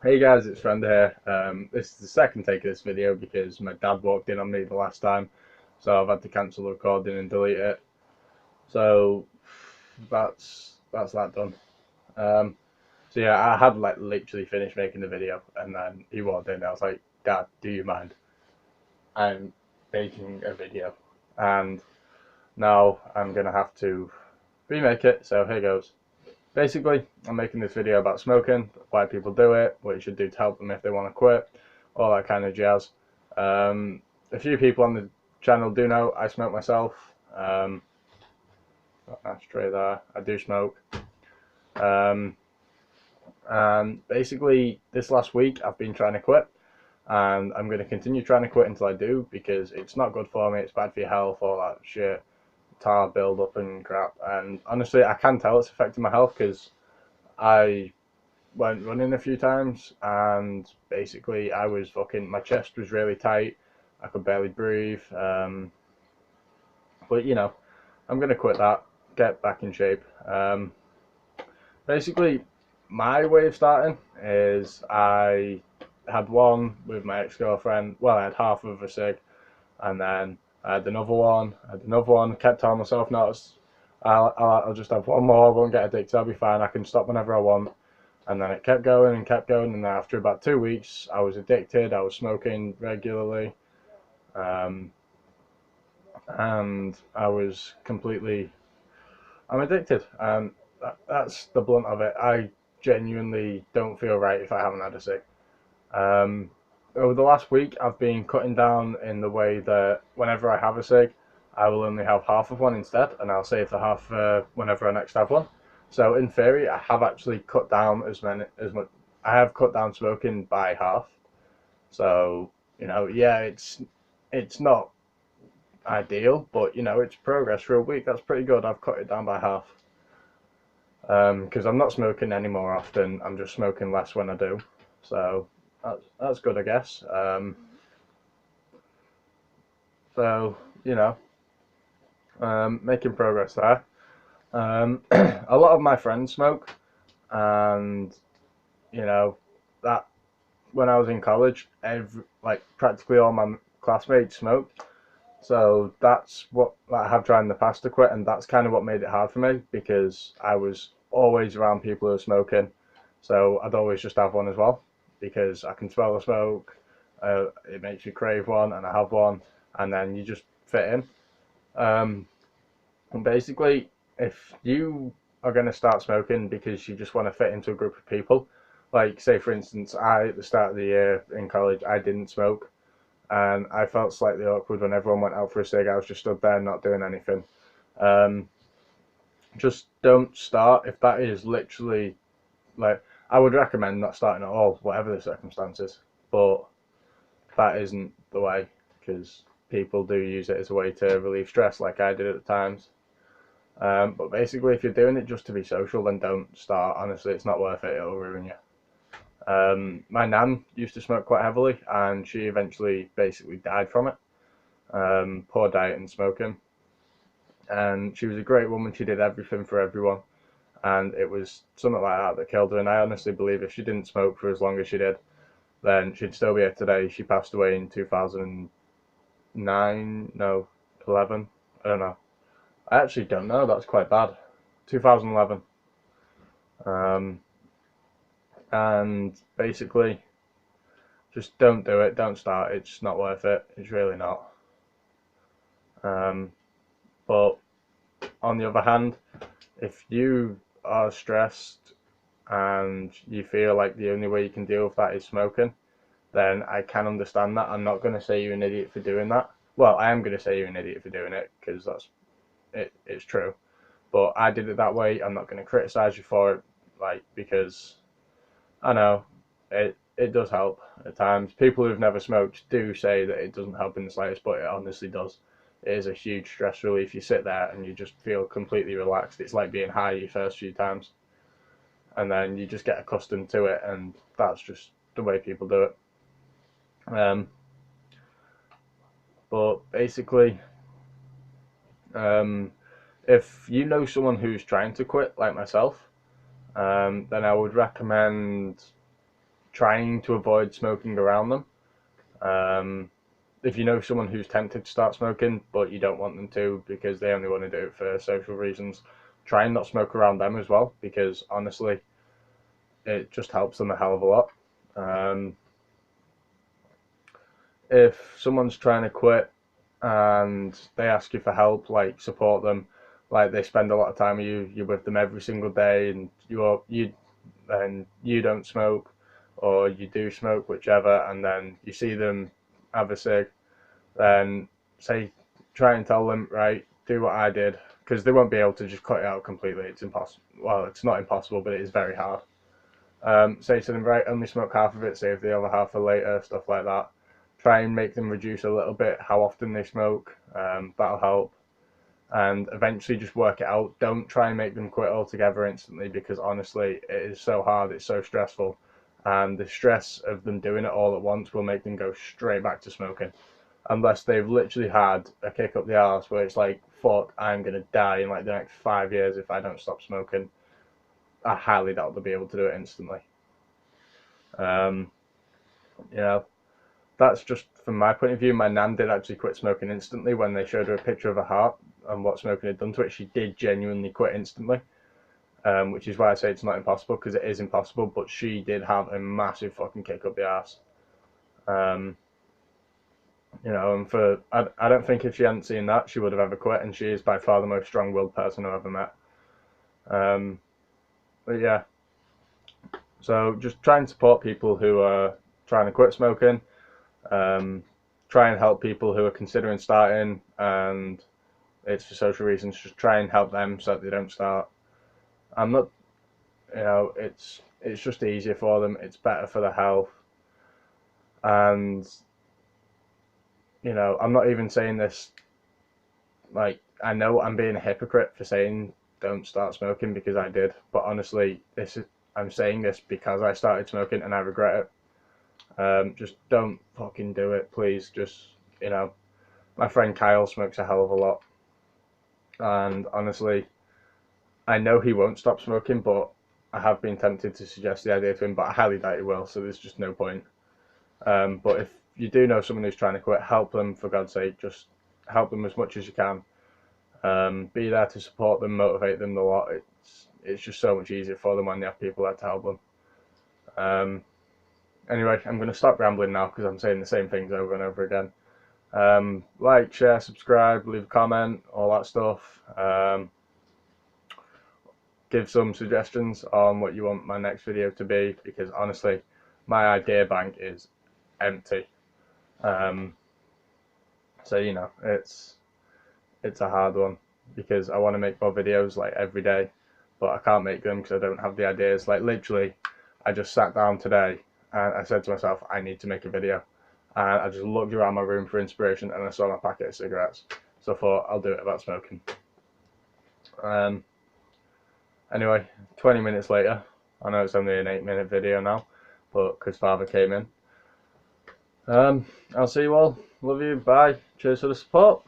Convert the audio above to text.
Hey guys, it's Frander here. This is the second take of this video because my dad walked in on me the last time, so I've had to cancel the recording and delete it. So that's that done. Um, so yeah, I had like literally finished making the video, and then he walked in. And I was like, "Dad, do you mind? I'm making a video, and now I'm gonna have to remake it." So here goes. Basically, I'm making this video about smoking, why people do it, what you should do to help them if they want to quit, all that kind of jazz. Um, a few people on the channel do know I smoke myself. Got an ashtray there. I do smoke. Um, and basically, this last week I've been trying to quit, and I'm going to continue trying to quit until I do because it's not good for me. It's bad for your health, all that shit, tar build up and crap. And honestly, I can tell it's affecting my health because I went running a few times and basically I was fucking, my chest was really tight. I could barely breathe. But I'm gonna quit that, get back in shape. Basically, my way of starting is I had one with my ex-girlfriend. Well, I had half of a cig, and then I had another one. I had another one. Kept telling myself, no, I'll just have one more. I won't get addicted. I'll be fine. I can stop whenever I want. And then it kept going and kept going, and then after about 2 weeks, I was addicted. I was smoking regularly, um, and I was completely. I'm addicted, and that's the blunt of it. I genuinely don't feel right if I haven't had a cig. Um, Over the last week, I've been cutting down in the way that whenever I have a cig, I will only have half of one instead, and I'll save the half whenever I next have one. So in theory, I have actually cut down as much. I have cut down smoking by half. So yeah, it's not ideal, but it's progress for a week. That's pretty good. I've cut it down by half. Because I'm not smoking any more often. I'm just smoking less when I do. So that's good, I guess. So you know, making progress there. A lot of my friends smoke, and you know that when I was in college, practically all my classmates smoked. So that's what I have tried in the past to quit, and that's kind of what made it hard for me because I was always around people who were smoking. So I'd always just have one as well because I can smell the smoke. It makes you crave one, and I have one, and then you just fit in. Um, and basically, if you are going to start smoking because you just want to fit into a group of people, like say for instance, at the start of the year in college, I didn't smoke, and I felt slightly awkward when everyone went out for a cig. I was just stood there not doing anything. Um, just don't start if that is literally like I would recommend not starting at all, whatever the circumstances. But that isn't the way because people do use it as a way to relieve stress, like I did at the times. But basically, if you're doing it just to be social, then don't start. Honestly, it's not worth it. It'll ruin you. My nan used to smoke quite heavily, and she eventually basically died from it. Poor diet and smoking. And she was a great woman. She did everything for everyone, and it was something like that that killed her. And I honestly believe if she didn't smoke for as long as she did, then she'd still be here today. She passed away in 2009, no, 11. I don't know. I actually don't know. That's quite bad. 2011. Um, and basically, just don't do it. Don't start. It's not worth it. It's really not. Um, but on the other hand, if you are stressed and you feel like the only way you can deal with that is smoking, then I can understand that. I'm not going to say you're an idiot for doing that. Well, I am going to say you're an idiot for doing it because that's it. It's true. But I did it that way. I'm not going to criticize you for it, like because I know it does help at times. People who've never smoked do say that it doesn't help in the slightest, but it honestly does. It is a huge stress relief. You sit there and you just feel completely relaxed. It's like being high your first few times, and then you just get accustomed to it, and that's just the way people do it. Um, but basically, um, if you know someone who's trying to quit, like myself, then I would recommend trying to avoid smoking around them. If you know someone who's tempted to start smoking but you don't want them to because they only want to do it for social reasons, try and not smoke around them as well, because honestly it just helps them a hell of a lot. If someone's trying to quit and they ask you for help, like, support them. Like, they spend a lot of time with you, you're with them every single day, and you don't smoke, or you do smoke, whichever, and then you see them have a cig, then try and tell them, right, do what I did, because they won't be able to just cut it out completely. It's impossible. Well, it's not impossible, but it is very hard. Say to them, right, only smoke half of it, save the other half for later, stuff like that. Try and make them reduce a little bit how often they smoke. That'll help. And eventually just work it out. Don't try and make them quit altogether instantly, because honestly it is so hard, it's so stressful, and the stress of them doing it all at once will make them go straight back to smoking, unless they've literally had a kick up the arse where it's like, fuck, I'm gonna die in like the next 5 years if I don't stop smoking. I highly doubt they'll be able to do it instantly. You know, that's just from my point of view. My nan did actually quit smoking instantly when they showed her a picture of her heart and what smoking had done to it. She did genuinely quit instantly, which is why I say it's not impossible, because it is impossible, but she did have a massive fucking kick up the arse. And I don't think if she hadn't seen that, she would have ever quit, and she is by far the most strong-willed person I've ever met. But yeah, so just try and support people who are trying to quit smoking. Try and help people who are considering starting and it's for social reasons. Just try and help them so that they don't start. I'm not, it's just easier for them. It's better for their health. And, I'm not even saying this, like, I know I'm being a hypocrite for saying don't start smoking, because I did. But honestly, I'm saying this because I started smoking and I regret it. Just don't fucking do it, please. Just, my friend Kyle smokes a hell of a lot, and honestly, I know he won't stop smoking, but I have been tempted to suggest the idea to him, but I highly doubt he will, so there's just no point. But if you do know someone who's trying to quit, help them, for God's sake. Just help them as much as you can. Be there to support them, motivate them a lot. It's just so much easier for them when they have people there to help them. Anyway, I'm going to stop rambling now because I'm saying the same things over and over again. Like, share, subscribe, leave a comment, all that stuff. Give some suggestions on what you want my next video to be, because honestly, my idea bank is empty. So it's a hard one, because I want to make more videos like every day, but I can't make them because I don't have the ideas. Like, literally, I just sat down today and I said to myself, I need to make a video. And I just looked around my room for inspiration and I saw my packet of cigarettes. So I thought, I'll do it about smoking. Anyway, 20 minutes later, I know it's only an 8-minute video now, but because Father came in. I'll see you all. Love you. Bye. Cheers for the support.